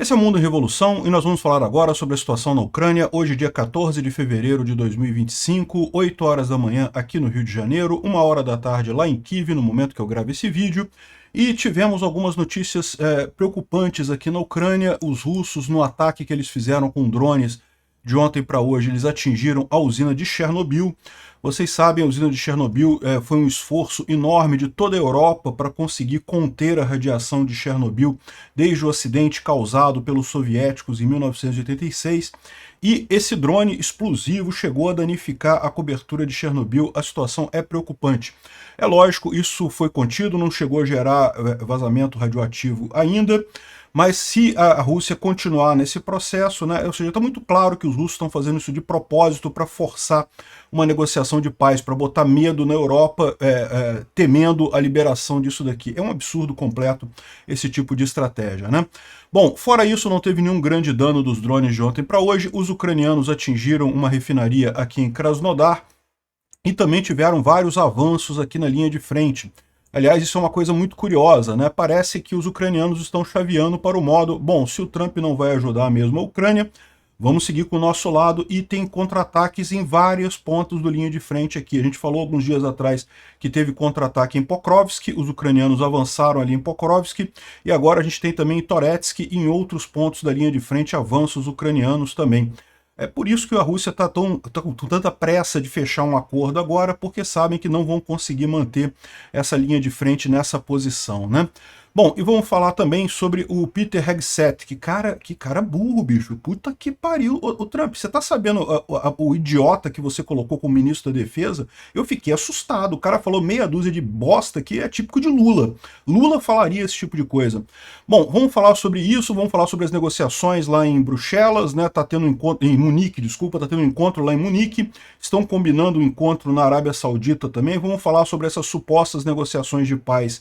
Esse é o Mundo em Revolução e nós vamos falar agora sobre a situação na Ucrânia, hoje dia 14 de fevereiro de 2025, 8 horas da manhã aqui no Rio de Janeiro, 1 hora da tarde lá em Kiev, no momento que eu gravo esse vídeo, e tivemos algumas notícias preocupantes aqui na Ucrânia. Os russos, no ataque que eles fizeram com drones de ontem para hoje, eles atingiram a usina de Chernobyl. Vocês sabem, a usina de Chernobyl foi um esforço enorme de toda a Europa para conseguir conter a radiação de Chernobyl desde o acidente causado pelos soviéticos em 1986. E esse drone explosivo chegou a danificar a cobertura de Chernobyl. A situação é preocupante. É lógico, isso foi contido, não chegou a gerar vazamento radioativo ainda, mas se a Rússia continuar nesse processo, né, ou seja, está muito claro que os russos estão fazendo isso de propósito para forçar uma negociação de paz, para botar medo na Europa, temendo a liberação disso daqui. É um absurdo completo esse tipo de estratégia, né? Bom, fora isso, não teve nenhum grande dano dos drones de ontem para hoje. Os ucranianos atingiram uma refinaria aqui em Krasnodar e também tiveram vários avanços aqui na linha de frente. Aliás, isso é uma coisa muito curiosa, né? Parece que os ucranianos estão chaveando para o modo, bom, se o Trump não vai ajudar mesmo a Ucrânia, vamos seguir com o nosso lado, e tem contra-ataques em vários pontos do linha de frente aqui. A gente falou alguns dias atrás que teve contra-ataque em Pokrovsk, os ucranianos avançaram ali em Pokrovsk, e agora a gente tem também em Torezk e em outros pontos da linha de frente avanços ucranianos também. É por isso que a Rússia está com tanta pressa de fechar um acordo agora, porque sabem que não vão conseguir manter essa linha de frente nessa posição, né? Bom, e vamos falar também sobre o Peter Hegseth, que cara burro, bicho. Puta que pariu. Ô, Trump, você tá sabendo o idiota que você colocou como ministro da Defesa? Eu fiquei assustado. O cara falou meia dúzia de bosta que é típico de Lula. Lula falaria esse tipo de coisa. Bom, vamos falar sobre isso, vamos falar sobre as negociações lá em Bruxelas, né? Tá tendo um encontro em Munique, desculpa, tá tendo um encontro lá em Munique. Estão combinando um encontro na Arábia Saudita também. Vamos falar sobre essas supostas negociações de paz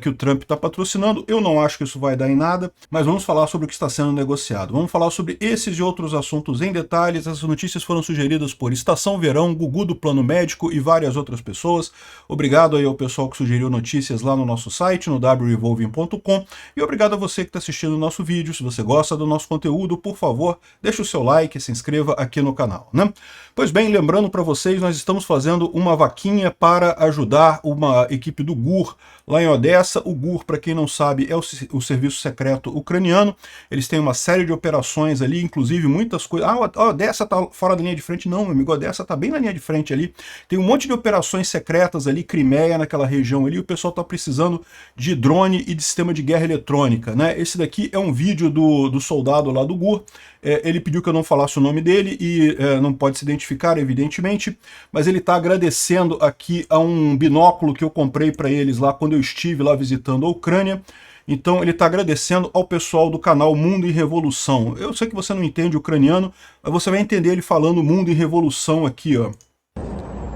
que o Trump está patrocinando. Eu não acho que isso vai dar em nada, mas vamos falar sobre o que está sendo negociado. Vamos falar sobre esses e outros assuntos em detalhes. Essas notícias foram sugeridas por Estação Verão, Gugu do Plano Médico e várias outras pessoas. Obrigado aí ao pessoal que sugeriu notícias lá no nosso site, no wrevolving.com, e obrigado a você que está assistindo o nosso vídeo. Se você gosta do nosso conteúdo, por favor, deixe o seu like e se inscreva aqui no canal, né? Pois bem, lembrando para vocês, nós estamos fazendo uma vaquinha para ajudar uma equipe do GUR lá em Odessa. O GUR, para quem não sabe, é o serviço secreto ucraniano. Eles têm uma série de operações ali, inclusive muitas coisas. Ah, a Odessa tá fora da linha de frente. Não, meu amigo, a Odessa tá bem na linha de frente ali. Tem um monte de operações secretas ali, Crimeia, naquela região ali. O pessoal tá precisando de drone e de sistema de guerra eletrônica, né? Esse daqui é um vídeo do soldado lá do GUR. Ele pediu que eu não falasse o nome dele e não pode se identificar, evidentemente, mas ele está agradecendo aqui a um binóculo que eu comprei para eles lá quando eu estive lá visitando a Ucrânia. Então ele está agradecendo ao pessoal do canal Mundo em Revolução. Eu sei que você não entende ucraniano, mas você vai entender ele falando Mundo em Revolução aqui, ó.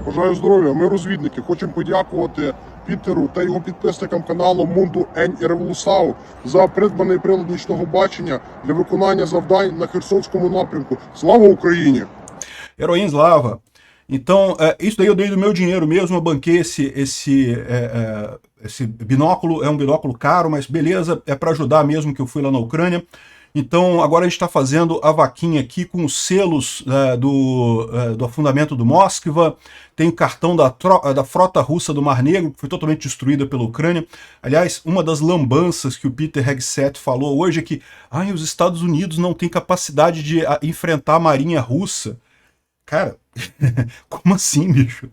Бажаю здоров'я, ми розвідники. Хочемо подякувати Пітеру та його підписникам каналу Мунду Ень і Револусау за придбаний прилад нічного бачення для виконання завдань на Херсонському напрямку. Слава Україні! Heroína Slava. Então, isso daí eu dei do meu dinheiro mesmo, eu banquei esse binóculo, é um binóculo caro, mas beleza, é para ajudar mesmo que eu fui lá na Ucrânia. Então, agora a gente está fazendo a vaquinha aqui com os selos do afundamento do Moskva, tem o cartão da frota russa do Mar Negro, que foi totalmente destruída pela Ucrânia. Aliás, uma das lambanças que o Peter Hegseth falou hoje é que os Estados Unidos não têm capacidade de enfrentar a marinha russa. Cara, como assim, bicho?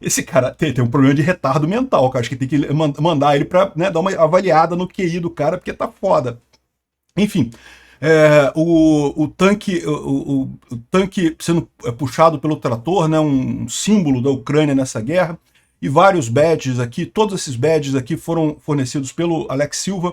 Esse cara tem um problema de retardo mental, cara. Acho que tem que mandar ele para dar uma avaliada no QI do cara, porque tá foda. Enfim, o tanque sendo puxado pelo trator, né, um símbolo da Ucrânia nessa guerra, e vários badges aqui, todos esses badges aqui foram fornecidos pelo Alex Silva,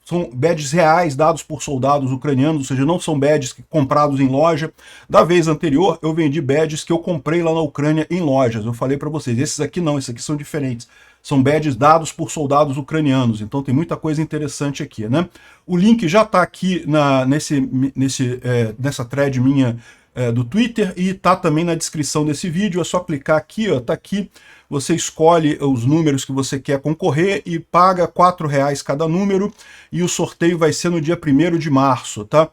são badges reais dados por soldados ucranianos, ou seja, não são badges comprados em loja. Da vez anterior, eu vendi badges que eu comprei lá na Ucrânia em lojas. Eu falei para vocês, esses aqui não, esses aqui são diferentes. São badges dados por soldados ucranianos, então tem muita coisa interessante aqui, né? O link já está aqui nessa thread minha do Twitter e tá também na descrição desse vídeo. É só clicar aqui, ó, tá aqui você escolhe os números que você quer concorrer e paga R$ 4 cada número, e o sorteio vai ser no dia 1º de março, tá?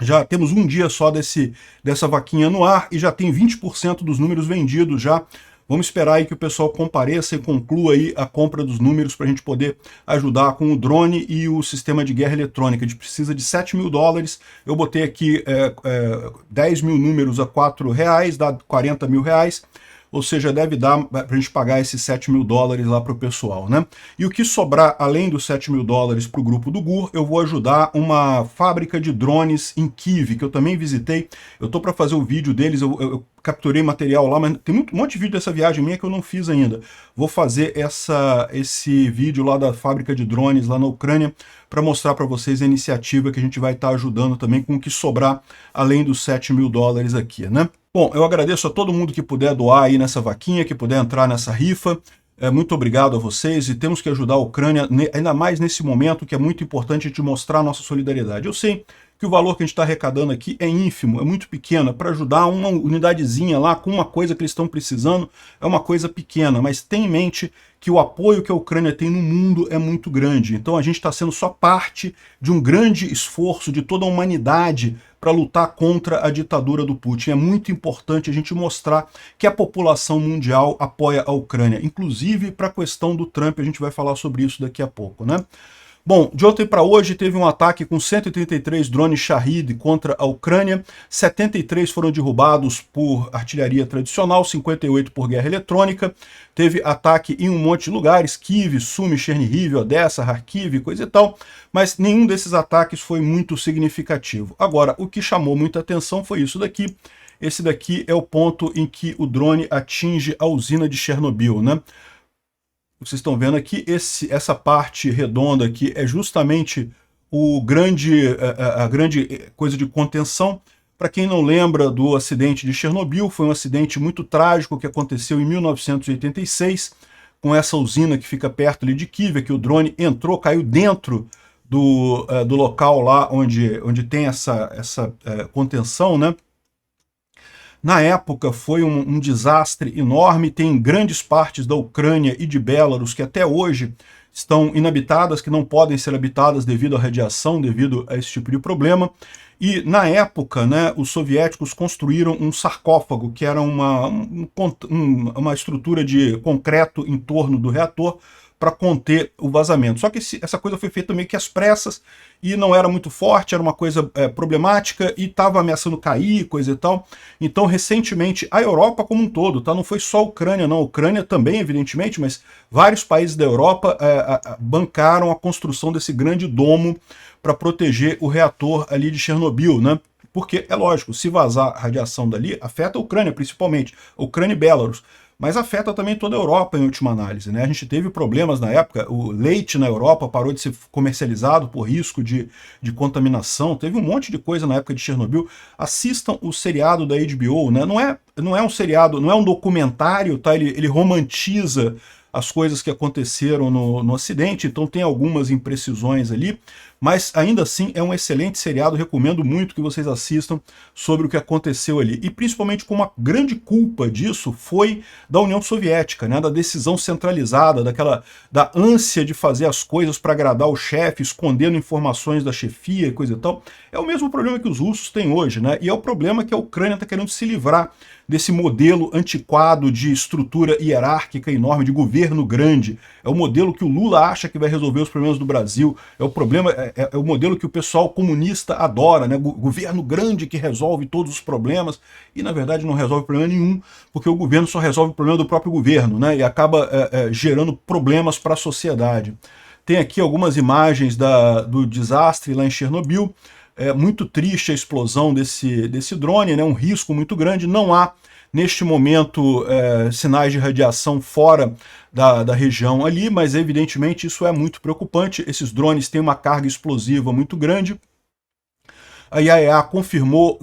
Já temos um dia só dessa vaquinha no ar e já tem 20% dos números vendidos já. Vamos esperar aí que o pessoal compareça e conclua aí a compra dos números para a gente poder ajudar com o drone e o sistema de guerra eletrônica. A gente precisa de $7.000. Eu botei aqui 10 mil números a R$ 4, dá R$ 40.000. Ou seja, deve dar para a gente pagar esses $7.000 lá para o pessoal, né? E o que sobrar, além dos $7.000 para o grupo do GUR, eu vou ajudar uma fábrica de drones em Kyiv, que eu também visitei. Eu tô para fazer o vídeo deles, eu capturei material lá, mas tem um monte de vídeo dessa viagem minha que eu não fiz ainda. Vou fazer esse vídeo lá da fábrica de drones lá na Ucrânia, para mostrar para vocês a iniciativa que a gente vai estar ajudando também com o que sobrar, além dos $7.000 aqui, né? Bom, eu agradeço a todo mundo que puder doar aí nessa vaquinha, que puder entrar nessa rifa. Muito obrigado a vocês, e temos que ajudar a Ucrânia, ainda mais nesse momento que é muito importante a gente mostrar a nossa solidariedade. Eu sei que o valor que a gente está arrecadando aqui é ínfimo, é muito pequeno, para ajudar uma unidadezinha lá com uma coisa que eles estão precisando, é uma coisa pequena, mas tenha em mente que o apoio que a Ucrânia tem no mundo é muito grande. Então a gente está sendo só parte de um grande esforço de toda a humanidade para lutar contra a ditadura do Putin. É muito importante a gente mostrar que a população mundial apoia a Ucrânia, inclusive para a questão do Trump, a gente vai falar sobre isso daqui a pouco, né? Bom, de ontem para hoje teve um ataque com 133 drones Shahed contra a Ucrânia, 73 foram derrubados por artilharia tradicional, 58 por guerra eletrônica. Teve ataque em um monte de lugares, Kyiv, Sumy, Chernihiv, Odessa, Kharkiv, coisa e tal, mas nenhum desses ataques foi muito significativo. Agora, o que chamou muita atenção foi isso daqui. Esse daqui é o ponto em que o drone atinge a usina de Chernobyl, né? Vocês estão vendo aqui, essa parte redonda aqui é justamente a grande coisa de contenção. Para quem não lembra do acidente de Chernobyl, foi um acidente muito trágico que aconteceu em 1986, com essa usina que fica perto ali de Kyiv, que o drone entrou, caiu dentro do local lá onde tem essa contenção, né? Na época foi um desastre enorme, tem grandes partes da Ucrânia e de Belarus que até hoje estão inabitadas, que não podem ser habitadas devido à radiação, devido a esse tipo de problema. E na época, né, os soviéticos construíram um sarcófago, que era uma estrutura de concreto em torno do reator, para conter o vazamento. Só que essa coisa foi feita meio que às pressas e não era muito forte, era uma coisa problemática e estava ameaçando cair, coisa e tal. Então, recentemente, a Europa como um todo, tá? Não foi só a Ucrânia, não. A Ucrânia também, evidentemente, mas vários países da Europa bancaram a construção desse grande domo para proteger o reator ali de Chernobyl, né? Porque, é lógico, se vazar radiação dali, afeta a Ucrânia principalmente, a Ucrânia e Belarus. Mas afeta também toda a Europa em última análise, né? A gente teve problemas na época, o leite na Europa parou de ser comercializado por risco de contaminação, teve um monte de coisa na época de Chernobyl. Assistam o seriado da HBO, né? Não é um seriado, não é um documentário, tá? Ele romantiza as coisas que aconteceram no acidente, então tem algumas imprecisões ali, mas ainda assim é um excelente seriado, recomendo muito que vocês assistam sobre o que aconteceu ali. E principalmente com uma grande culpa disso foi da União Soviética, né, da decisão centralizada, da ânsia de fazer as coisas para agradar o chefe, escondendo informações da chefia e coisa e tal. É o mesmo problema que os russos têm hoje, né? E é o problema que a Ucrânia está querendo se livrar desse modelo antiquado de estrutura hierárquica enorme, de governo grande. É o modelo que o Lula acha que vai resolver os problemas do Brasil. É o problema, é o modelo que o pessoal comunista adora, né? Governo grande que resolve todos os problemas. E na verdade não resolve problema nenhum, porque o governo só resolve o problema do próprio governo, né? E acaba gerando problemas para a sociedade. Tem aqui algumas imagens do desastre lá em Chernobyl. É muito triste a explosão desse drone, né? Um risco muito grande. Não há, neste momento, sinais de radiação fora da região ali, mas evidentemente isso é muito preocupante. Esses drones têm uma carga explosiva muito grande. A IAEA confirmou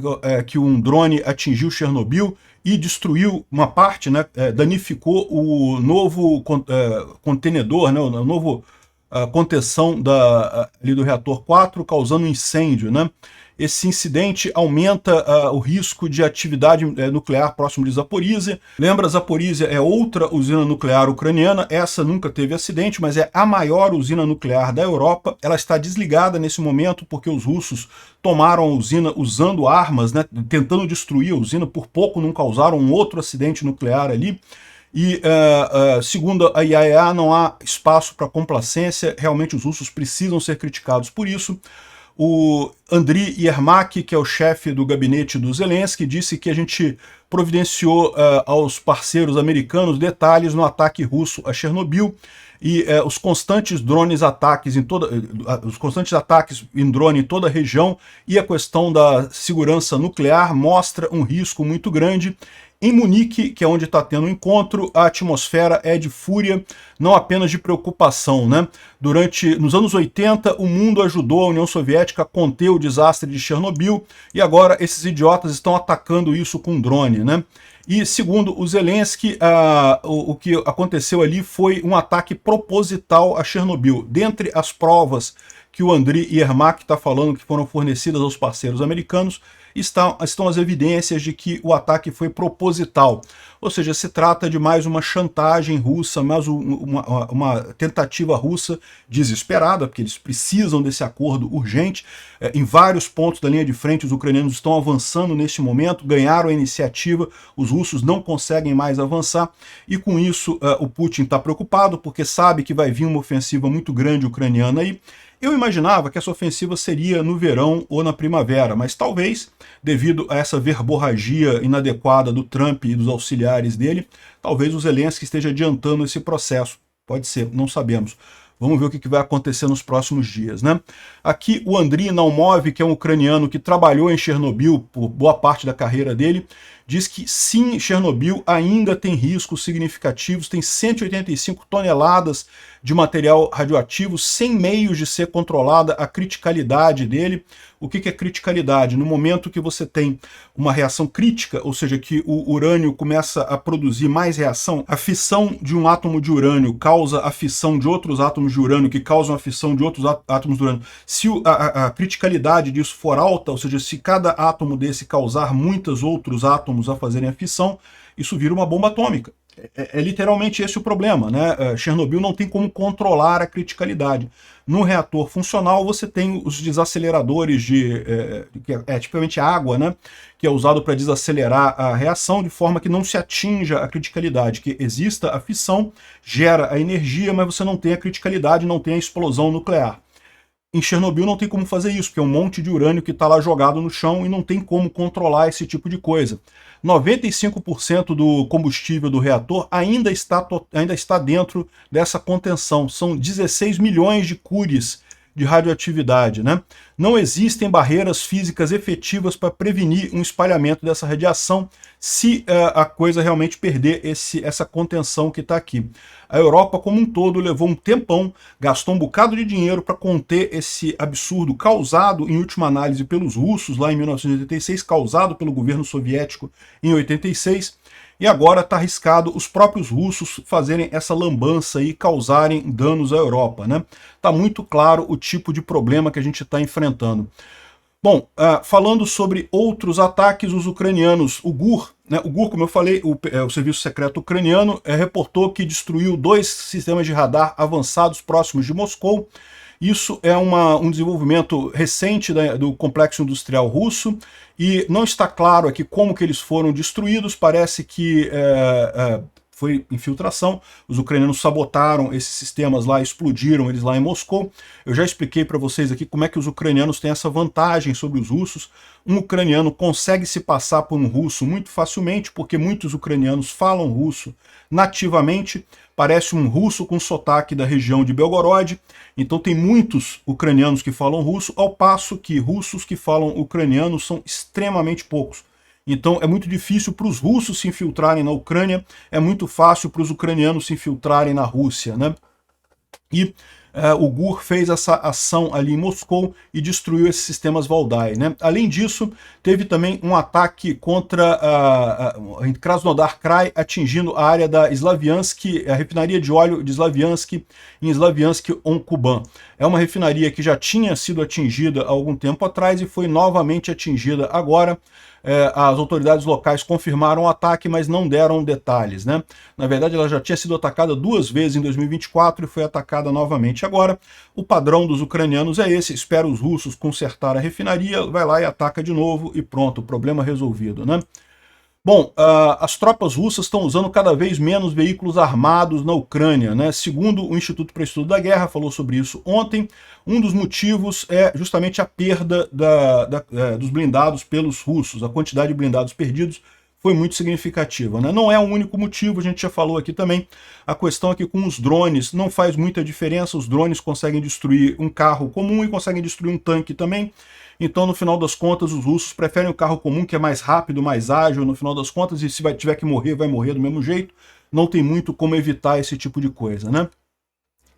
que um drone atingiu Chernobyl e destruiu uma parte, né? Danificou o novo contenedor, né? O novo contenção ali do reator 4, causando um incêndio, né? Esse incidente aumenta o risco de atividade nuclear próximo de Zaporizhzhia. Lembra, Zaporizhzhia é outra usina nuclear ucraniana, essa nunca teve acidente, mas é a maior usina nuclear da Europa. Ela está desligada nesse momento porque os russos tomaram a usina usando armas, né, tentando destruir a usina, por pouco não causaram um outro acidente nuclear ali. E, segundo a IAEA, não há espaço para complacência, realmente os russos precisam ser criticados por isso. O Andriy Yermak, que é o chefe do gabinete do Zelensky, disse que a gente providenciou aos parceiros americanos detalhes no ataque russo a Chernobyl, e os constantes ataques em drone em toda a região e a questão da segurança nuclear mostra um risco muito grande. Em Munique, que é onde está tendo o encontro, a atmosfera é de fúria, não apenas de preocupação, né? Nos anos 80, o mundo ajudou a União Soviética a conter o desastre de Chernobyl, e agora esses idiotas estão atacando isso com drone, né? E segundo o Zelensky, o que aconteceu ali foi um ataque proposital a Chernobyl. Dentre as provas que o Andriy Yermak está falando que foram fornecidas aos parceiros americanos, estão as evidências de que o ataque foi proposital. Ou seja, se trata de mais uma chantagem russa, mais uma tentativa russa desesperada, porque eles precisam desse acordo urgente. Em vários pontos da linha de frente, os ucranianos estão avançando nesse momento, ganharam a iniciativa, os russos não conseguem mais avançar, e com isso o Putin está preocupado, porque sabe que vai vir uma ofensiva muito grande ucraniana aí. Eu imaginava que essa ofensiva seria no verão ou na primavera, mas talvez, devido a essa verborragia inadequada do Trump e dos auxiliares dele, talvez o Zelensky esteja adiantando esse processo. Pode ser, não sabemos. Vamos ver o que vai acontecer nos próximos dias, né? Aqui o Andriy Naumov, que é um ucraniano que trabalhou em Chernobyl por boa parte da carreira dele, diz que sim, Chernobyl ainda tem riscos significativos, tem 185 toneladas de material radioativo, sem meios de ser controlada a criticalidade dele. O que é criticalidade? No momento que você tem uma reação crítica, ou seja, que o urânio começa a produzir mais reação, a fissão de um átomo de urânio causa a fissão de outros átomos de urânio, que causam a fissão de outros átomos de urânio. Se a criticalidade disso for alta, ou seja, se cada átomo desse causar muitos outros átomos a fazerem a fissão, isso vira uma bomba atômica. É literalmente esse o problema, né? Chernobyl não tem como controlar a criticalidade. No reator funcional você tem os desaceleradores que é tipicamente água, né? Que é usado para desacelerar a reação de forma que não se atinja a criticalidade, que exista a fissão, gera a energia, mas você não tem a criticalidade, não tem a explosão nuclear. Em Chernobyl não tem como fazer isso, porque é um monte de urânio que está lá jogado no chão e não tem como controlar esse tipo de coisa. 95% do combustível do reator ainda está dentro dessa contenção. São 16 milhões de curies de radioatividade, né? Não existem barreiras físicas efetivas para prevenir um espalhamento dessa radiação se a coisa realmente perder essa contenção que está aqui. A Europa como um todo levou um tempão, gastou um bocado de dinheiro para conter esse absurdo causado, em última análise, pelos russos lá em 1986, causado pelo governo soviético em 86, e agora está arriscado os próprios russos fazerem essa lambança e causarem danos à Europa, né? Está muito claro o tipo de problema que a gente está enfrentando. Bom, falando sobre outros ataques, os ucranianos, o GUR, né, como eu falei, o Serviço Secreto Ucraniano reportou que destruiu 2 sistemas de radar avançados próximos de Moscou. Isso é um desenvolvimento recente do complexo industrial russo, e não está claro aqui como que eles foram destruídos. Parece que foi infiltração, os ucranianos sabotaram esses sistemas lá, explodiram eles lá em Moscou. Eu já expliquei para vocês aqui como é que os ucranianos têm essa vantagem sobre os russos. Um ucraniano consegue se passar por um russo muito facilmente, porque muitos ucranianos falam russo nativamente, parece um russo com sotaque da região de Belgorod, então tem muitos ucranianos que falam russo, ao passo que russos que falam ucraniano são extremamente poucos. Então é muito difícil para os russos se infiltrarem na Ucrânia, é muito fácil para os ucranianos se infiltrarem na Rússia, né? E o GUR fez essa ação ali em Moscou e destruiu esses sistemas Valdai, né? Além disso, teve também um ataque contra em Krasnodar Krai, atingindo a área da Slaviansk, a refinaria de óleo de Slaviansk, em Slaviansk-on-Kuban. É uma refinaria que já tinha sido atingida há algum tempo atrás e foi novamente atingida agora. As autoridades locais confirmaram o ataque, mas não deram detalhes, né? Na verdade, ela já tinha sido atacada 2 vezes em 2024 e foi atacada novamente agora. O padrão dos ucranianos é esse: espera os russos consertar a refinaria, vai lá e ataca de novo e pronto, problema resolvido, né? Bom, as tropas russas estão usando cada vez menos veículos armados na Ucrânia, né? Segundo o Instituto para o Estudo da Guerra, falou sobre isso ontem, um dos motivos é justamente a perda dos blindados pelos russos. A quantidade de blindados perdidos foi muito significativa, né? Não é o único motivo, a gente já falou aqui também. A questão é que com os drones não faz muita diferença, os drones conseguem destruir um carro comum e conseguem destruir um tanque também. Então, no final das contas, os russos preferem o carro comum, que é mais rápido, mais ágil, no final das contas, e se tiver que morrer, vai morrer do mesmo jeito. Não tem muito como evitar esse tipo de coisa, né?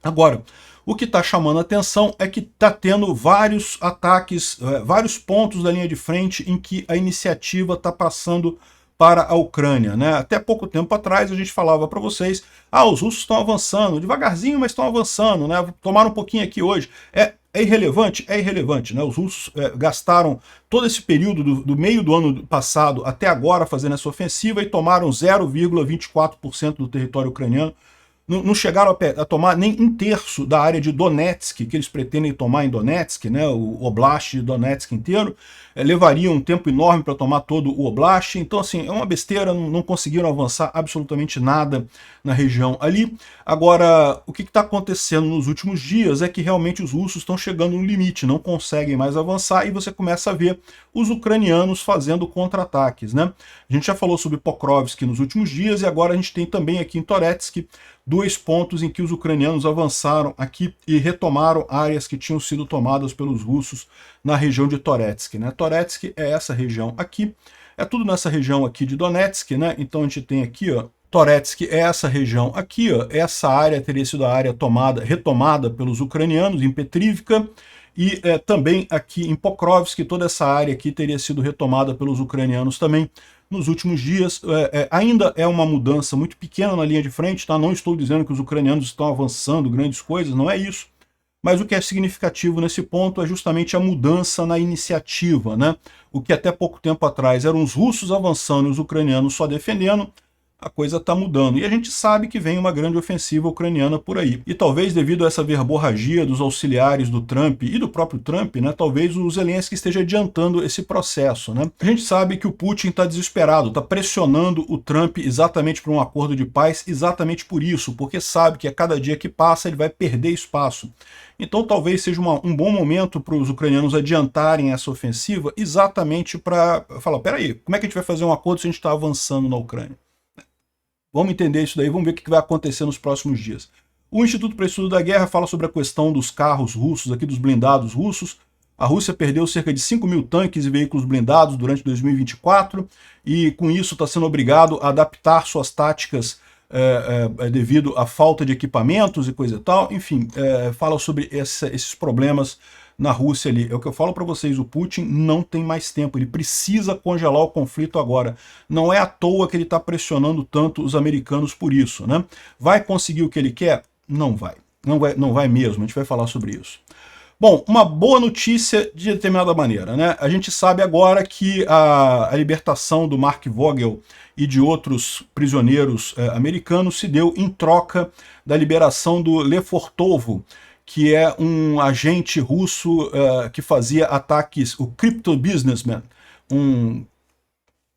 Agora, o que está chamando a atenção é que está tendo vários ataques, vários pontos da linha de frente em que a iniciativa está passando para a Ucrânia, né? Até pouco tempo atrás a gente falava para vocês, os russos estão avançando, devagarzinho, mas estão avançando, né? Tomaram um pouquinho aqui hoje. É irrelevante? É irrelevante, né? Os russos gastaram todo esse período do meio do ano passado até agora fazendo essa ofensiva e tomaram 0,24% do território ucraniano. Não chegaram a tomar nem 1/3 da área de Donetsk, que eles pretendem tomar em Donetsk, né, o Oblast de Donetsk inteiro. Levaria um tempo enorme para tomar todo o Oblast. Então, assim, é uma besteira, não conseguiram avançar absolutamente nada na região ali. Agora, o que está acontecendo nos últimos dias é que realmente os russos estão chegando no limite, não conseguem mais avançar, e você começa a ver os ucranianos fazendo contra-ataques, né? A gente já falou sobre Pokrovsk nos últimos dias, e agora a gente tem também aqui em Toretsk 2 pontos em que os ucranianos avançaram aqui e retomaram áreas que tinham sido tomadas pelos russos na região de Toretsk, né? Toretsk é essa região aqui, é tudo nessa região aqui de Donetsk, né? Então a gente tem aqui, ó, Toretsk é essa região aqui, ó, essa área teria sido a área retomada pelos ucranianos em Petrivka, e também aqui em Pokrovsk, toda essa área aqui teria sido retomada pelos ucranianos também nos últimos dias. Ainda é uma mudança muito pequena na linha de frente, tá? Não estou dizendo que os ucranianos estão avançando grandes coisas, não é isso. Mas o que é significativo nesse ponto é justamente a mudança na iniciativa, né? O que até pouco tempo atrás eram os russos avançando e os ucranianos só defendendo, a coisa está mudando. E a gente sabe que vem uma grande ofensiva ucraniana por aí. E talvez devido a essa verborragia dos auxiliares do Trump e do próprio Trump, né, talvez o Zelensky esteja adiantando esse processo, né? A gente sabe que o Putin está desesperado, está pressionando o Trump exatamente para um acordo de paz, exatamente por isso, porque sabe que a cada dia que passa ele vai perder espaço. Então talvez seja um bom momento para os ucranianos adiantarem essa ofensiva, exatamente para falar, peraí, como é que a gente vai fazer um acordo se a gente está avançando na Ucrânia? Vamos entender isso daí, vamos ver o que vai acontecer nos próximos dias. O Instituto para o Estudo da Guerra fala sobre a questão dos carros russos, aqui dos blindados russos. A Rússia perdeu cerca de 5 mil tanques e veículos blindados durante 2024, e com isso está sendo obrigado a adaptar suas táticas devido à falta de equipamentos e coisa e tal. Enfim, fala sobre esses problemas na Rússia ali. É o que eu falo para vocês, o Putin não tem mais tempo, ele precisa congelar o conflito agora. Não é à toa que ele está pressionando tanto os americanos por isso, né? Vai conseguir o que ele quer? Não vai. Não vai mesmo, a gente vai falar sobre isso. Bom, uma boa notícia de determinada maneira, né? A gente sabe agora que a libertação do Mark Vogel e de outros prisioneiros americanos se deu em troca da liberação do Lefortovo, que é um agente russo que fazia ataques, o Crypto Businessman, um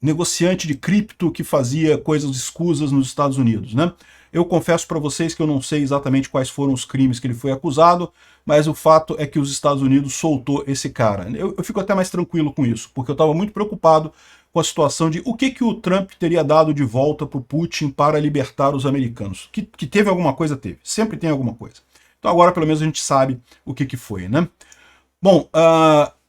negociante de cripto que fazia coisas escusas nos Estados Unidos, né? Eu confesso para vocês que eu não sei exatamente quais foram os crimes que ele foi acusado, mas o fato é que os Estados Unidos soltou esse cara. Eu fico até mais tranquilo com isso, porque eu estava muito preocupado com a situação de o que o Trump teria dado de volta para o Putin para libertar os americanos. Que teve alguma coisa, teve. Sempre tem alguma coisa. Então agora pelo menos a gente sabe o que foi, né? Bom,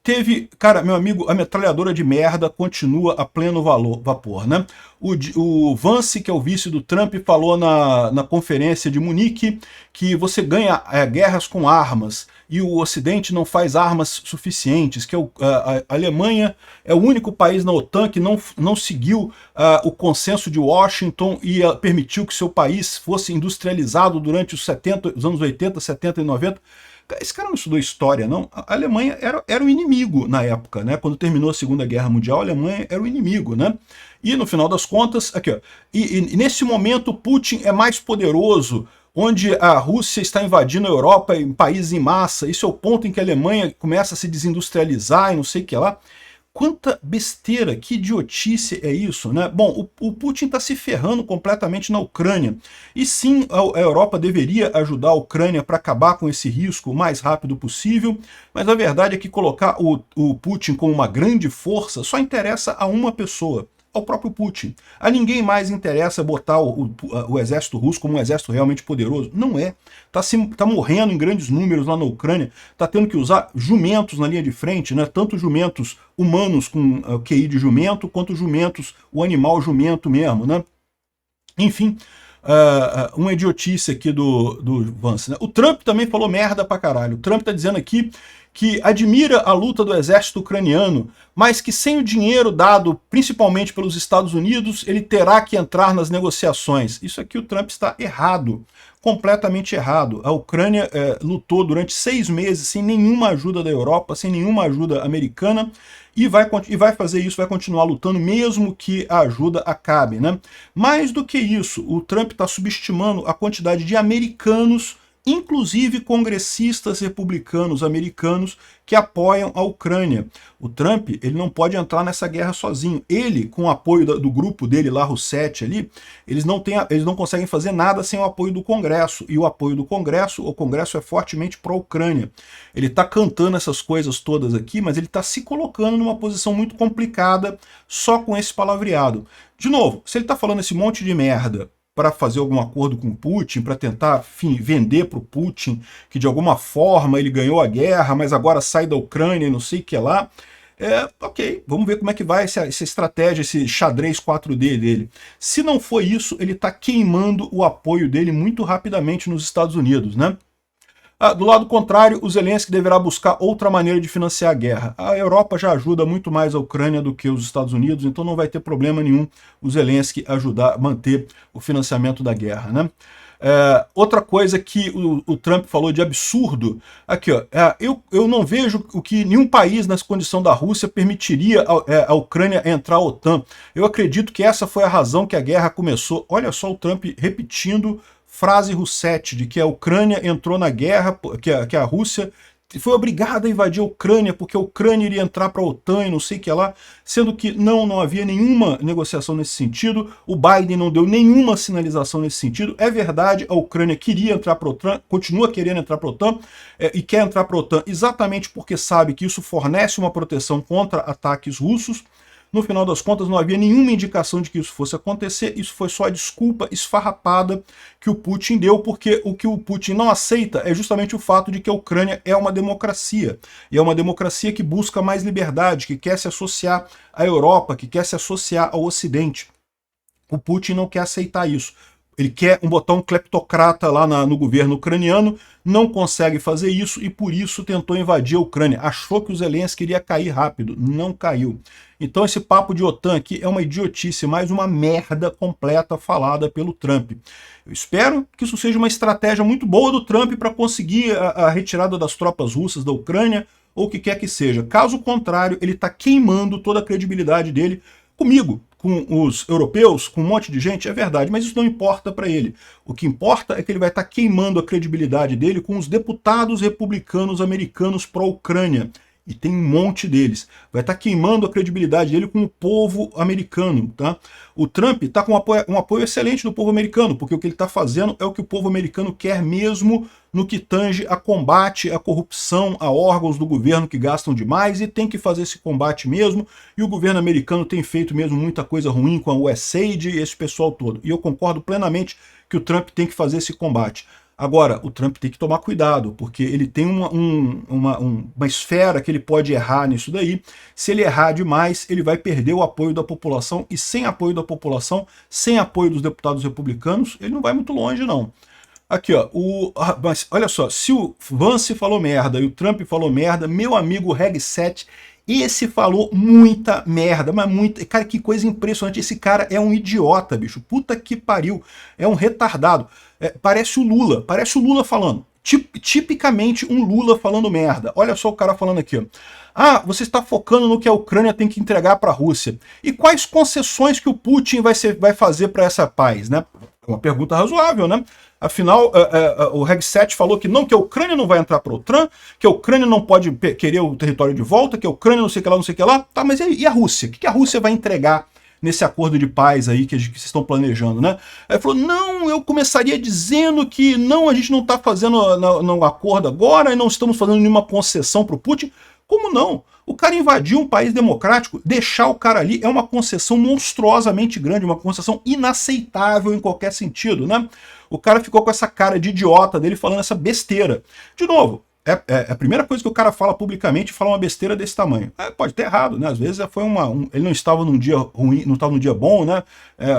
Teve, cara, meu amigo, a metralhadora de merda continua a pleno vapor, né? O Vance, que é o vice do Trump, falou na conferência de Munique que você ganha guerras com armas e o Ocidente não faz armas suficientes, que a Alemanha é o único país na OTAN que não seguiu o consenso de Washington e permitiu que seu país fosse industrializado durante os anos 80, 70 e 90. Esse cara não estudou história, não. A Alemanha era o inimigo na época, né? Quando terminou a Segunda Guerra Mundial, a Alemanha era o inimigo, né? E no final das contas, aqui, ó, e nesse momento Putin é mais poderoso, onde a Rússia está invadindo a Europa em países em massa. Isso é o ponto em que a Alemanha começa a se desindustrializar e não sei o que lá. Quanta besteira, que idiotice é isso, né? Bom, o Putin está se ferrando completamente na Ucrânia. E sim, a Europa deveria ajudar a Ucrânia para acabar com esse risco o mais rápido possível, mas a verdade é que colocar o Putin como uma grande força só interessa a uma pessoa, ao próprio Putin. A ninguém mais interessa botar o exército russo como um exército realmente poderoso. Não é. Tá morrendo em grandes números lá na Ucrânia, tá tendo que usar jumentos na linha de frente, né? Tanto jumentos humanos com QI de jumento, quanto jumentos, o animal jumento mesmo, né? Enfim, uma idiotice aqui do Vance, né? O Trump também falou merda pra caralho. O Trump tá dizendo aqui que admira a luta do exército ucraniano, mas que sem o dinheiro dado principalmente pelos Estados Unidos, ele terá que entrar nas negociações. Isso aqui o Trump está errado, completamente errado. A Ucrânia lutou durante 6 meses sem nenhuma ajuda da Europa, sem nenhuma ajuda americana, e vai fazer isso, vai continuar lutando mesmo que a ajuda acabe, né? Mais do que isso, o Trump está subestimando a quantidade de americanos, inclusive congressistas republicanos americanos, que apoiam a Ucrânia. O Trump, ele não pode entrar nessa guerra sozinho. Ele, com o apoio do grupo dele lá, Rousseff ali, eles não conseguem fazer nada sem o apoio do Congresso. E o apoio do Congresso, o Congresso é fortemente pró-Ucrânia. Ele está cantando essas coisas todas aqui, mas ele está se colocando numa posição muito complicada só com esse palavreado. De novo, se ele está falando esse monte de merda para fazer algum acordo com o Putin, para tentar, enfim, vender para o Putin que de alguma forma ele ganhou a guerra, mas agora sai da Ucrânia e não sei o que lá. Ok, vamos ver como é que vai essa estratégia, esse xadrez 4D dele. Se não for isso, ele está queimando o apoio dele muito rapidamente nos Estados Unidos, né? Do lado contrário, o Zelensky deverá buscar outra maneira de financiar a guerra. A Europa já ajuda muito mais a Ucrânia do que os Estados Unidos, então não vai ter problema nenhum o Zelensky ajudar a manter o financiamento da guerra, né? Outra coisa que o Trump falou de absurdo, aqui, ó, eu não vejo o que nenhum país nessa condição da Rússia permitiria a Ucrânia entrar à OTAN. Eu acredito que essa foi a razão que a guerra começou. Olha só o Trump repetindo frase Rousseff, de que a Ucrânia entrou na guerra, que a Rússia foi obrigada a invadir a Ucrânia, porque a Ucrânia iria entrar para a OTAN e não sei o que lá, sendo que não havia nenhuma negociação nesse sentido, o Biden não deu nenhuma sinalização nesse sentido. É verdade, a Ucrânia queria entrar para a OTAN, continua querendo entrar para a OTAN, e quer entrar para a OTAN exatamente porque sabe que isso fornece uma proteção contra ataques russos. No final das contas, não havia nenhuma indicação de que isso fosse acontecer, isso foi só a desculpa esfarrapada que o Putin deu, porque o que o Putin não aceita é justamente o fato de que a Ucrânia é uma democracia, e é uma democracia que busca mais liberdade, que quer se associar à Europa, que quer se associar ao Ocidente. O Putin não quer aceitar isso. Ele quer botar um cleptocrata lá no governo ucraniano, não consegue fazer isso e por isso tentou invadir a Ucrânia. Achou que o Zelensky iria cair rápido, não caiu. Então esse papo de OTAN aqui é uma idiotice, mais uma merda completa falada pelo Trump. Eu espero que isso seja uma estratégia muito boa do Trump para conseguir a retirada das tropas russas da Ucrânia, ou o que quer que seja. Caso contrário, ele está queimando toda a credibilidade dele comigo, com os europeus, com um monte de gente, é verdade, mas isso não importa para ele. O que importa é que ele vai estar queimando a credibilidade dele com os deputados republicanos americanos pró-Ucrânia. E tem um monte deles. Vai estar queimando a credibilidade dele com o povo americano, tá? O Trump está com um apoio excelente do povo americano, porque o que ele está fazendo é o que o povo americano quer mesmo no que tange a combate à corrupção, a órgãos do governo que gastam demais, e tem que fazer esse combate mesmo, e o governo americano tem feito mesmo muita coisa ruim com a USAID e esse pessoal todo. E eu concordo plenamente que o Trump tem que fazer esse combate. Agora, o Trump tem que tomar cuidado, porque ele tem uma esfera que ele pode errar nisso daí. Se ele errar demais, ele vai perder o apoio da população, e sem apoio da população, sem apoio dos deputados republicanos, ele não vai muito longe, não. Aqui, ó, mas olha só, se o Vance falou merda e o Trump falou merda, meu amigo Reg7, esse falou muita merda, mas muita. Cara, que coisa impressionante. Esse cara é um idiota, bicho. Puta que pariu. É um retardado. Parece o Lula falando. Tipicamente um Lula falando merda. Olha só o cara falando aqui, ó. Ah, você está focando no que a Ucrânia tem que entregar para a Rússia. E quais concessões que o Putin vai fazer para essa paz, né? É uma pergunta razoável, né? Afinal, o Reg7 falou que não, que a Ucrânia não vai entrar para a OTAN, que a Ucrânia não pode querer o território de volta, que a Ucrânia não sei o que lá, não sei o que lá. Tá, mas e a Rússia? O que a Rússia vai entregar nesse acordo de paz aí que vocês estão planejando, né? Aí falou, não, eu começaria dizendo que não, a gente não está fazendo no acordo agora e não estamos fazendo nenhuma concessão para o Putin. Como não? O cara invadiu um país democrático, deixar o cara ali é uma concessão monstruosamente grande, uma concessão inaceitável em qualquer sentido, né? O cara ficou com essa cara de idiota dele falando essa besteira. De novo, a primeira coisa que o cara fala publicamente, fala uma besteira desse tamanho. Pode ter errado, né? Às vezes foi ele não estava num dia ruim, não estava num dia bom, né?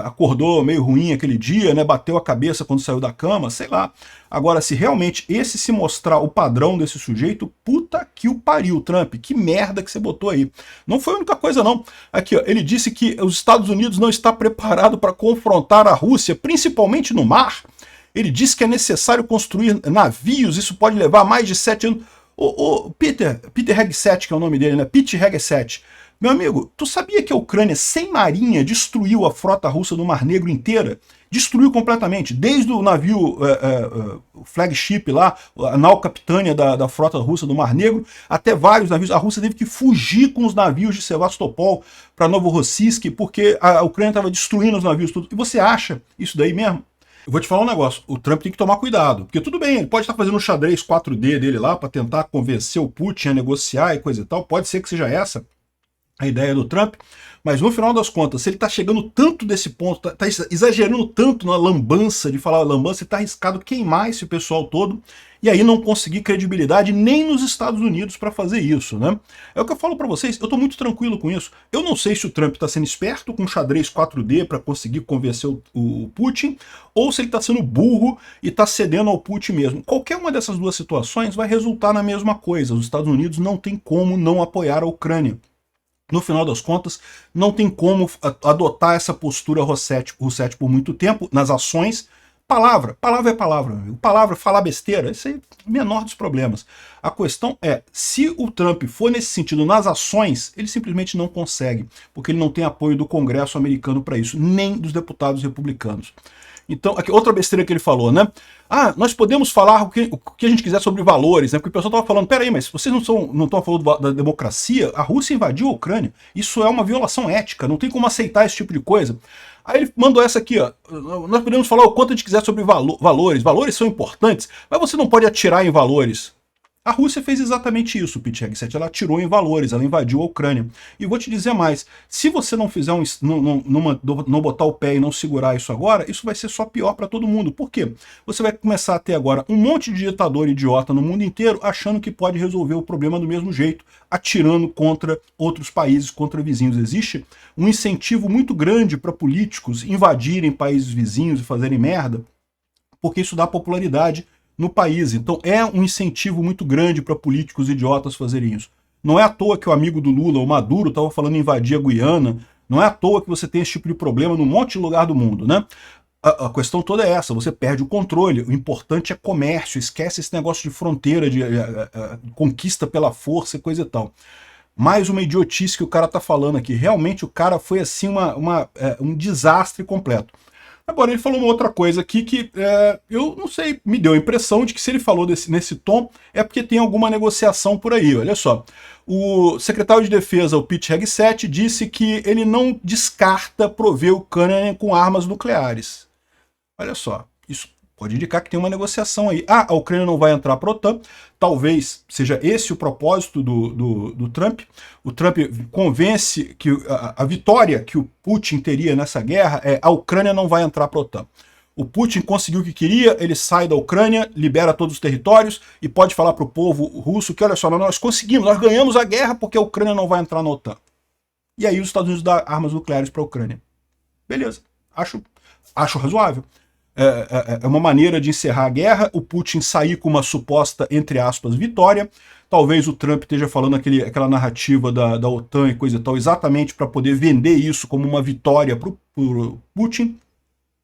Acordou meio ruim aquele dia, né? Bateu a cabeça quando saiu da cama, sei lá. Agora, se realmente esse se mostrar o padrão desse sujeito, puta que o pariu, Trump, que merda que você botou aí. Não foi a única coisa, não. Aqui, ó, ele disse que os Estados Unidos não está preparado para confrontar a Rússia, principalmente no mar. Ele disse que é necessário construir navios, isso pode levar mais de 7 anos. Peter Reg7, que é o nome dele, né? Pete Reg7. Meu amigo, tu sabia que a Ucrânia, sem marinha, destruiu a frota russa no Mar Negro inteira? Destruiu completamente, desde o navio flagship lá, a nau capitânia da frota russa do Mar Negro, até vários navios. A Rússia teve que fugir com os navios de Sevastopol para Novorossiysk, porque a Ucrânia estava destruindo os navios tudo. E você acha isso daí mesmo? Eu vou te falar um negócio, o Trump tem que tomar cuidado, porque tudo bem, ele pode estar fazendo um xadrez 4D dele lá para tentar convencer o Putin a negociar e coisa e tal, pode ser que seja essa a ideia do Trump, mas no final das contas, se ele está chegando tanto desse ponto, está exagerando tanto na lambança, de falar lambança, ele está arriscado queimar esse pessoal todo, e aí não conseguir credibilidade nem nos Estados Unidos para fazer isso, né? É o que eu falo para vocês, eu estou muito tranquilo com isso. Eu não sei se o Trump está sendo esperto com xadrez 4D para conseguir convencer o Putin, ou se ele está sendo burro e está cedendo ao Putin mesmo. Qualquer uma dessas duas situações vai resultar na mesma coisa. Os Estados Unidos não tem como não apoiar a Ucrânia. No final das contas, não tem como adotar essa postura Rousseff por muito tempo nas ações. Palavra é palavra, meu amigo. Palavra, falar besteira, esse é o menor dos problemas. A questão é, se o Trump for nesse sentido nas ações, ele simplesmente não consegue, porque ele não tem apoio do Congresso americano para isso, nem dos deputados republicanos. Então, aqui, outra besteira que ele falou, né? Ah, nós podemos falar o que a gente quiser sobre valores, né? Porque o pessoal estava falando, peraí, mas vocês não estão falando da democracia? A Rússia invadiu a Ucrânia. Isso é uma violação ética, não tem como aceitar esse tipo de coisa. Aí ele mandou essa aqui, ó. Nós podemos falar o quanto a gente quiser sobre valores. Valores são importantes, mas você não pode atirar em valores. A Rússia fez exatamente isso, Pete Reg7, ela atirou em valores, ela invadiu a Ucrânia. E vou te dizer mais, se você não fizer não botar o pé e não segurar isso agora, isso vai ser só pior para todo mundo. Por quê? Você vai começar a ter agora um monte de ditador idiota no mundo inteiro achando que pode resolver o problema do mesmo jeito, atirando contra outros países, contra vizinhos. Existe um incentivo muito grande para políticos invadirem países vizinhos e fazerem merda, porque isso dá popularidade no país. Então é um incentivo muito grande para políticos idiotas fazerem isso. Não é à toa que o amigo do Lula, o Maduro, estava falando em invadir a Guiana. Não é à toa que você tem esse tipo de problema num monte de lugar do mundo, né? A questão toda é essa, você perde o controle. O importante é comércio, esquece esse negócio de fronteira, de conquista pela força e coisa e tal. Mais uma idiotice que o cara tá falando aqui. Realmente o cara foi assim um desastre completo. Agora, ele falou uma outra coisa aqui que eu não sei, me deu a impressão de que se ele falou nesse tom é porque tem alguma negociação por aí. Olha só, o secretário de Defesa, o Pete Reg7, disse que ele não descarta prover o Ucrânia com armas nucleares. Olha só, isso pode indicar que tem uma negociação aí. Ah, a Ucrânia não vai entrar para a OTAN. Talvez seja esse o propósito do Trump. O Trump convence que a vitória que o Putin teria nessa guerra é a Ucrânia não vai entrar para a OTAN. O Putin conseguiu o que queria, ele sai da Ucrânia, libera todos os territórios e pode falar para o povo russo que, olha só, nós conseguimos, nós ganhamos a guerra porque a Ucrânia não vai entrar na OTAN. E aí os Estados Unidos dão armas nucleares para a Ucrânia. Beleza, acho razoável. É uma maneira de encerrar a guerra, o Putin sair com uma suposta, entre aspas, vitória. Talvez o Trump esteja falando aquela narrativa da OTAN e coisa e tal, exatamente para poder vender isso como uma vitória para o Putin.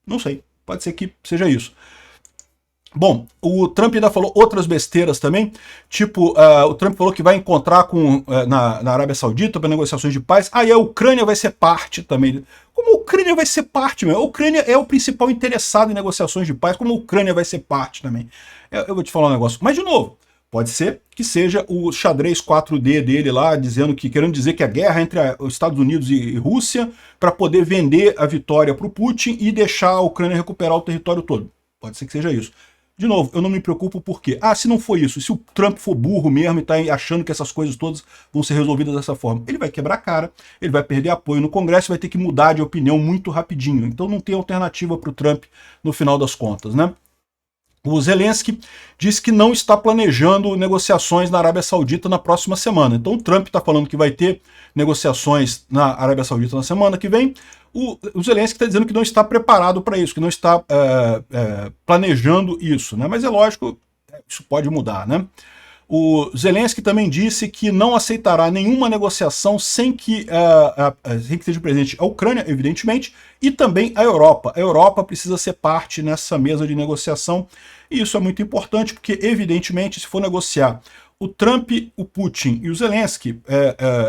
Não sei, pode ser que seja isso. Bom, o Trump ainda falou outras besteiras também, tipo, o Trump falou que vai encontrar na Arábia Saudita para negociações de paz, aí a Ucrânia vai ser parte também. Como a Ucrânia vai ser parte, meu? A Ucrânia é o principal interessado em negociações de paz, como a Ucrânia vai ser parte também. Eu vou te falar um negócio, mas de novo, pode ser que seja o xadrez 4D dele lá, querendo dizer que a guerra entre os Estados Unidos e Rússia para poder vender a vitória para o Putin e deixar a Ucrânia recuperar o território todo. Pode ser que seja isso. De novo, eu não me preocupo porque, se não for isso, se o Trump for burro mesmo e tá achando que essas coisas todas vão ser resolvidas dessa forma, ele vai quebrar a cara, ele vai perder apoio no Congresso e vai ter que mudar de opinião muito rapidinho. Então não tem alternativa para o Trump no final das contas, né? O Zelensky disse que não está planejando negociações na Arábia Saudita na próxima semana. Então o Trump está falando que vai ter negociações na Arábia Saudita na semana que vem. O Zelensky está dizendo que não está preparado para isso, que não está planejando isso, né? Mas é lógico, isso pode mudar, né? O Zelensky também disse que não aceitará nenhuma negociação sem que esteja presente a Ucrânia, evidentemente, e também a Europa. A Europa precisa ser parte nessa mesa de negociação, e isso é muito importante, porque, evidentemente, se for negociar o Trump, o Putin e o Zelensky,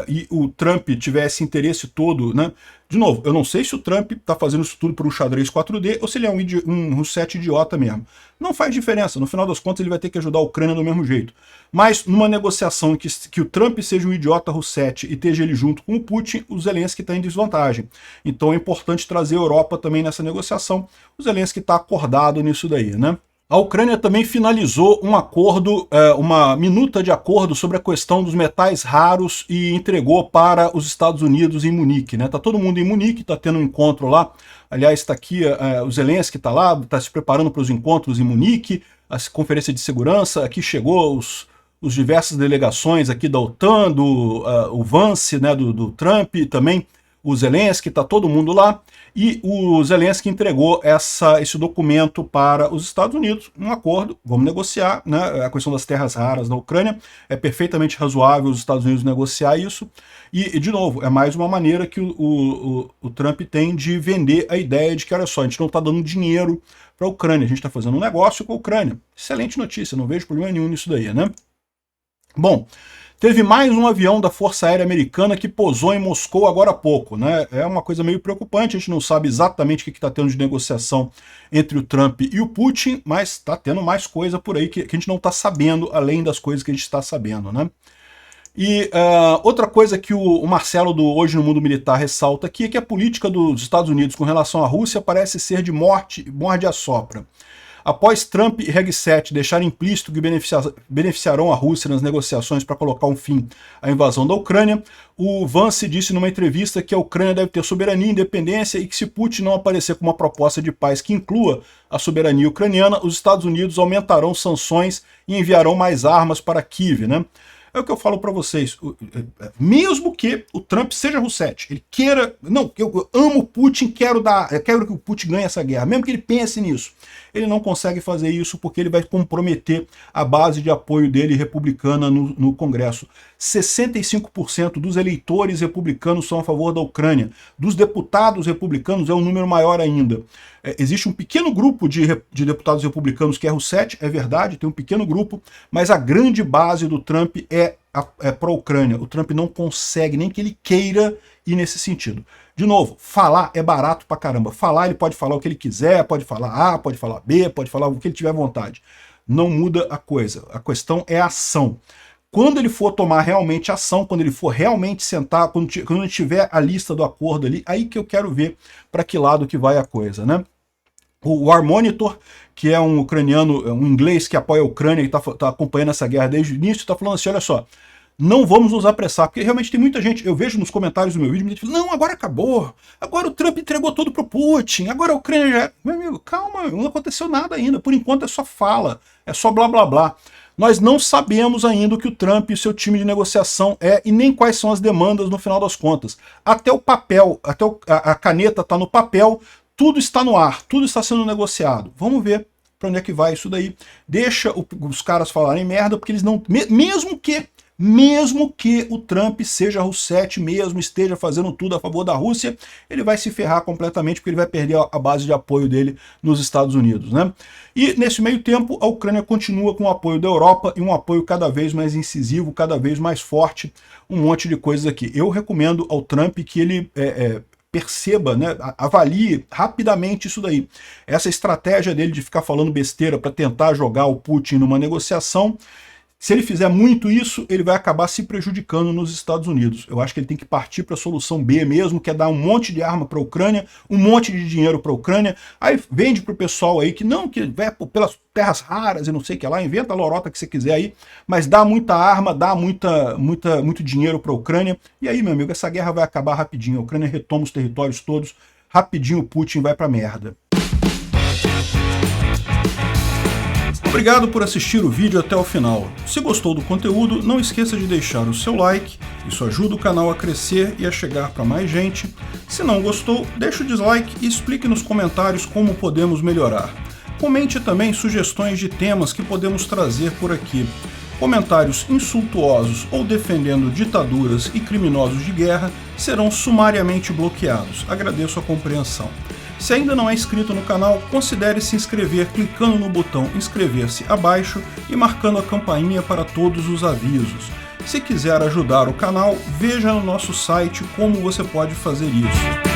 e o Trump tivesse interesse todo, né? De novo, eu não sei se o Trump está fazendo isso tudo por um xadrez 4D ou se ele é um russete idiota mesmo. Não faz diferença, no final das contas ele vai ter que ajudar a Ucrânia do mesmo jeito. Mas numa negociação que o Trump seja um idiota russete e esteja ele junto com o Putin, o Zelensky está em desvantagem. Então é importante trazer a Europa também nessa negociação. O Zelensky está acordado nisso daí, né? A Ucrânia também finalizou um acordo, uma minuta de acordo sobre a questão dos metais raros e entregou para os Estados Unidos em Munique, né? Tá todo mundo em Munique, tá tendo um encontro lá. Aliás, está aqui o Zelensky está lá, está se preparando para os encontros em Munique, a conferência de segurança. Aqui chegou os diversas delegações aqui da OTAN, o Vance, né, do Trump, também o Zelensky, está todo mundo lá, e o Zelensky entregou esse documento para os Estados Unidos, um acordo, vamos negociar, né? A questão das terras raras na Ucrânia, é perfeitamente razoável os Estados Unidos negociar isso, e de novo, é mais uma maneira que o Trump tem de vender a ideia de que, olha só, a gente não está dando dinheiro para a Ucrânia, a gente está fazendo um negócio com a Ucrânia. Excelente notícia, não vejo problema nenhum nisso daí, né? Bom, teve mais um avião da Força Aérea Americana que pousou em Moscou agora há pouco, né? É uma coisa meio preocupante, a gente não sabe exatamente o que está tendo de negociação entre o Trump e o Putin, mas está tendo mais coisa por aí que a gente não está sabendo, além das coisas que a gente está sabendo, né? E outra coisa que o Marcelo do Hoje no Mundo Militar ressalta aqui é que a política dos Estados Unidos com relação à Rússia parece ser de morde-a-sopra. Após Trump e Hegseth deixarem implícito que beneficiarão a Rússia nas negociações para colocar um fim à invasão da Ucrânia, o Vance disse numa entrevista que a Ucrânia deve ter soberania e independência e que se Putin não aparecer com uma proposta de paz que inclua a soberania ucraniana, os Estados Unidos aumentarão sanções e enviarão mais armas para Kiev, né? É o que eu falo para vocês, mesmo que o Trump seja russete, ele queira, não, eu amo o Putin, quero que o Putin ganhe essa guerra, mesmo que ele pense nisso, ele não consegue fazer isso porque ele vai comprometer a base de apoio dele republicana no Congresso. 65% dos eleitores republicanos são a favor da Ucrânia, dos deputados republicanos é um número maior ainda. Existe um pequeno grupo de deputados republicanos que é russete, é verdade, tem um pequeno grupo, mas a grande base do Trump é pró-Ucrânia. O Trump não consegue, nem que ele queira ir nesse sentido. De novo, falar é barato pra caramba. Falar, ele pode falar o que ele quiser, pode falar A, pode falar B, pode falar o que ele tiver vontade. Não muda a coisa. A questão é a ação. Quando ele for tomar realmente ação, quando ele for realmente sentar, quando ele tiver a lista do acordo ali, aí que eu quero ver para que lado que vai a coisa, né? O War Monitor, que é um ucraniano, um inglês que apoia a Ucrânia e está acompanhando essa guerra desde o início, está falando assim, olha só, não vamos nos apressar, porque realmente tem muita gente, eu vejo nos comentários do meu vídeo, muita gente fala, não, agora acabou, agora o Trump entregou tudo pro Putin, agora a Ucrânia já... Meu amigo, calma, não aconteceu nada ainda, por enquanto é só fala, é só blá blá blá. Nós não sabemos ainda o que o Trump e o seu time de negociação é e nem quais são as demandas no final das contas. Até o papel, até a caneta está no papel, tudo está no ar, tudo está sendo negociado. Vamos ver para onde é que vai isso daí. Deixa os caras falarem merda, porque eles não... Mesmo que o Trump seja russete mesmo, esteja fazendo tudo a favor da Rússia, ele vai se ferrar completamente, porque ele vai perder a base de apoio dele nos Estados Unidos, né? E nesse meio tempo, a Ucrânia continua com o apoio da Europa e um apoio cada vez mais incisivo, cada vez mais forte, um monte de coisas aqui. Eu recomendo ao Trump que ele... perceba, né, avalie rapidamente isso daí. Essa estratégia dele de ficar falando besteira para tentar jogar o Putin numa negociação, se ele fizer muito isso, ele vai acabar se prejudicando nos Estados Unidos. Eu acho que ele tem que partir para a solução B mesmo, que é dar um monte de arma para a Ucrânia, um monte de dinheiro para a Ucrânia, aí vende para o pessoal aí que não, que vai pelas terras raras e não sei o que lá, inventa a lorota que você quiser aí, mas dá muita arma, dá muito dinheiro para a Ucrânia, e aí, meu amigo, essa guerra vai acabar rapidinho, a Ucrânia retoma os territórios todos, rapidinho o Putin vai para merda. Obrigado por assistir o vídeo até o final. Se gostou do conteúdo, não esqueça de deixar o seu like, isso ajuda o canal a crescer e a chegar para mais gente. Se não gostou, deixe o dislike e explique nos comentários como podemos melhorar. Comente também sugestões de temas que podemos trazer por aqui. Comentários insultuosos ou defendendo ditaduras e criminosos de guerra serão sumariamente bloqueados. Agradeço a compreensão. Se ainda não é inscrito no canal, considere se inscrever clicando no botão inscrever-se abaixo e marcando a campainha para todos os avisos. Se quiser ajudar o canal, veja no nosso site como você pode fazer isso.